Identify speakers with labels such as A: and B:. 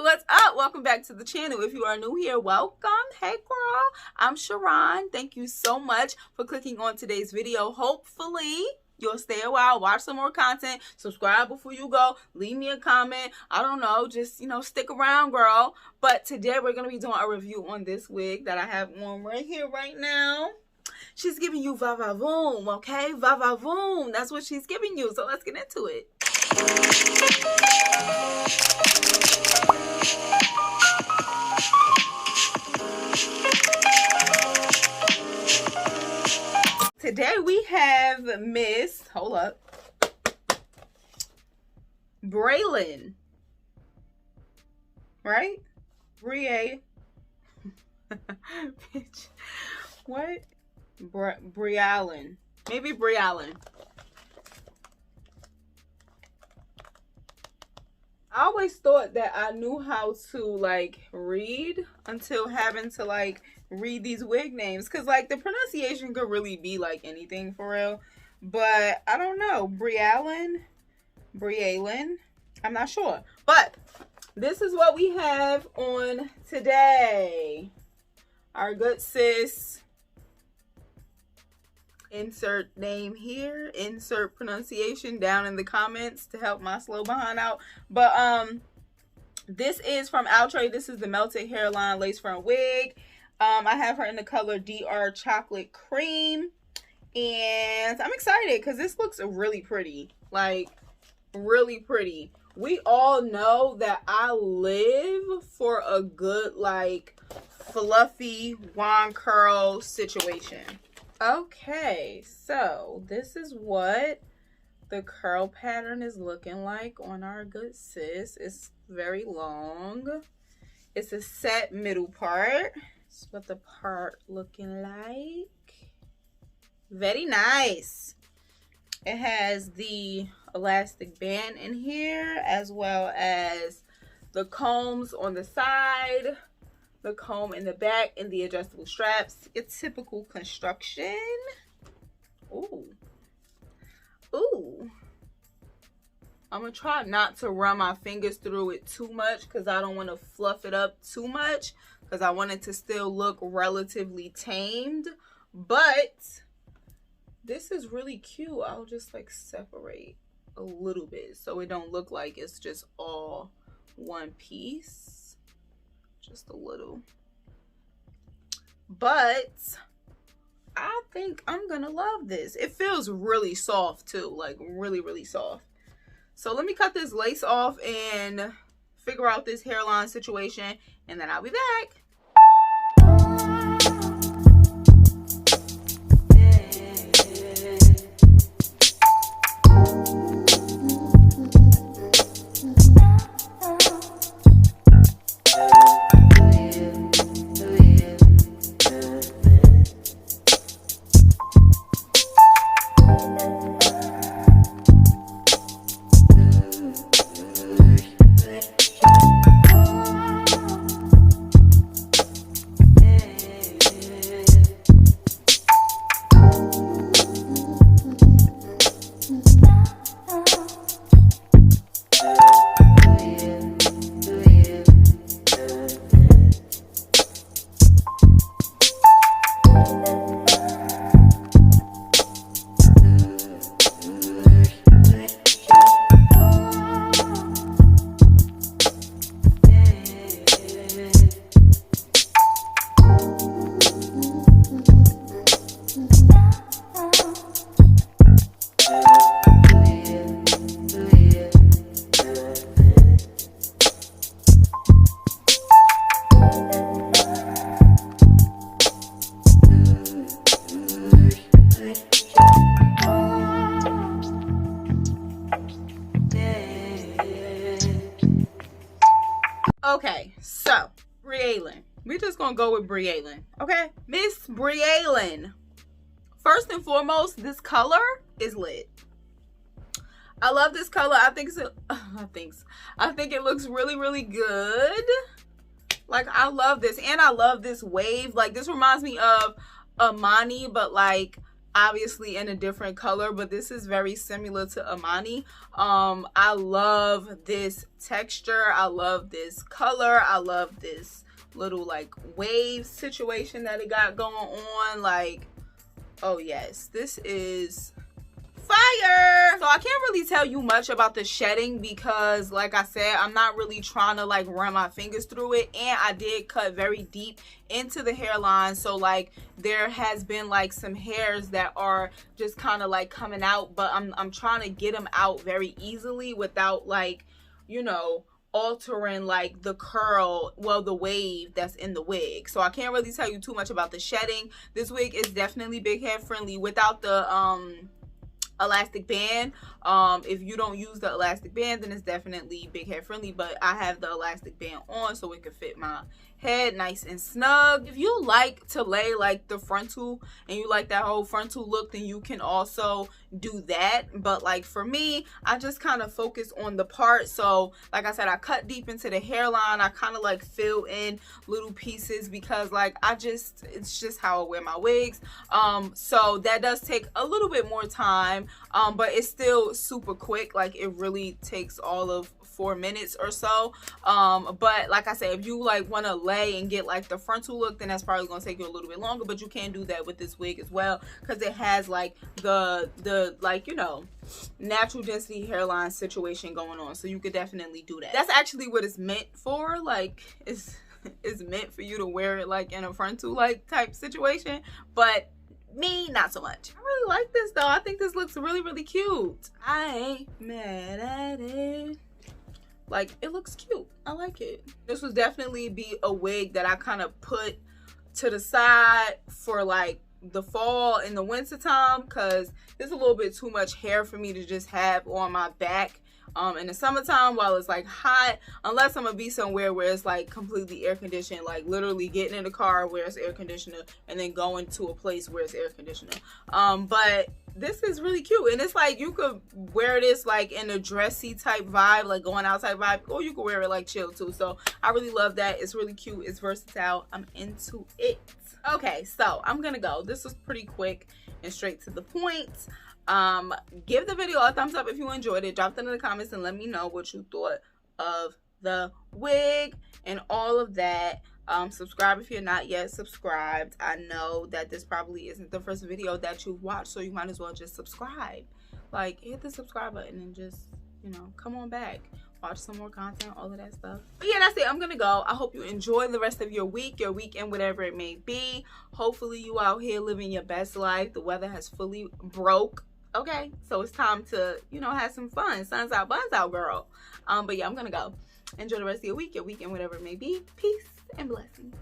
A: what's up? Welcome back to the channel. If you are new here, welcome. Hey girl, I'm Sharron. Thank you so much for clicking on today's video. Hopefully you'll stay a while, watch some more content, subscribe before you go, leave me a comment. I don't know, just stick around, girl. But today we're gonna be doing a review on this wig that I have on right here right now. She's giving you va-va-voom, okay? Va-va-voom, that's what she's giving you. So let's get into it. Today we have Miss, hold up, Briallen, right? Briallen. Bitch. What? Briallen. Maybe Briallen. I always thought that I knew how to read until having to read these wig names, because the pronunciation could really be anything for real, but I don't know. Briallen, I'm not sure, but this is what we have on today. Our good sis, insert name here, insert pronunciation down in the comments to help my slow behind out. But this is from Outre. This is the melted hairline lace front wig. I have her in the color DR Chocolate Cream, and I'm excited because this looks really pretty, really pretty. We all know that I live for a good fluffy wand curl situation. Okay, so this is what the curl pattern is looking like on our good sis. It's very long. It's a set middle part. That's what the part looking like. Very nice. It has the elastic band in here, as well as the combs on the side, the comb in the back, and the adjustable straps. It's typical construction. Ooh. Ooh. I'm gonna try not to run my fingers through it too much because I don't want to fluff it up too much, because I want it to still look relatively tamed. But this is really cute. I'll just separate a little bit so it don't look like it's just all one piece. Just a little. But I think I'm gonna love this. It feels really soft too, really soft. So let me cut this lace off and figure out this hairline situation, and then I'll be back. Okay, so Briallen. We're just gonna go with Briallen. Okay, Miss Briallen. First and foremost, this color is lit. I love this color. I think it looks really good. I love this, and I love this wave. This reminds me of Amani, but obviously in a different color, but this is very similar to Amani. I love this texture, I love this color, I love this little like wave situation that it got going on. Like, oh yes, this is fire. So I can't really tell you much about the shedding because, like I said, I'm not really trying to like run my fingers through it, and I did cut very deep into the hairline, so like there has been like some hairs that are just kind of like coming out, but I'm trying to get them out very easily without like, you know, altering like the curl, well, the wave that's in the wig. So I can't really tell you too much about the shedding. This wig is definitely big head friendly without the elastic band. If you don't use the elastic band, then it's definitely big head friendly, but I have the elastic band on so it can fit my head nice and snug. If you like to lay like the frontal and you like that whole frontal look, then you can also do that. But like for me, I just kind of focus on the part. So like I said, I cut deep into the hairline. I kind of like fill in little pieces because like it's just how I wear my wigs. So that does take a little bit more time, but it's still super quick. Like it really takes all of 4 minutes or so. But like I said, if you like want to lay and get like the frontal look, then that's probably going to take you a little bit longer, but you can do that with this wig as well because it has like the like, you know, natural density hairline situation going on, so you could definitely do that. That's actually what it's meant for. Like it's meant for you to wear it like in a frontal like type situation, but me, not so much. I really like this though. I think this looks really, really cute. I ain't mad at it. Like, it looks cute. I like it. This would definitely be a wig that I kind of put to the side for like the fall and the winter time, because there's a little bit too much hair for me to just have on my back in the summertime while it's like hot, unless I'm gonna be somewhere where it's like completely air conditioned, like literally getting in the car where it's air conditioner and then going to a place where it's air conditioner. But this is really cute, and it's like you could wear this like in a dressy type vibe, like going outside vibe, or you could wear it like chill too. So I really love that. It's really cute, it's versatile, I'm into it. Okay, so I'm gonna go. This was pretty quick and straight to the point. Give the video a thumbs up if you enjoyed it. Drop it in the comments and let me know what you thought of the wig and all of that. Subscribe if you're not yet subscribed. I know that this probably isn't the first video that you've watched, so you might as well just subscribe. Like, hit the subscribe button and just, you know, come on back, watch some more content, all of that stuff. But yeah, that's it. I'm gonna go. I hope you enjoy the rest of your week, your weekend, whatever it may be. Hopefully you out here living your best life. The weather has fully broke. Okay, so it's time to, you know, have some fun. Sun's out, buns out, girl. But yeah, I'm gonna go. Enjoy the rest of your week, your weekend, whatever it may be. Peace and blessings.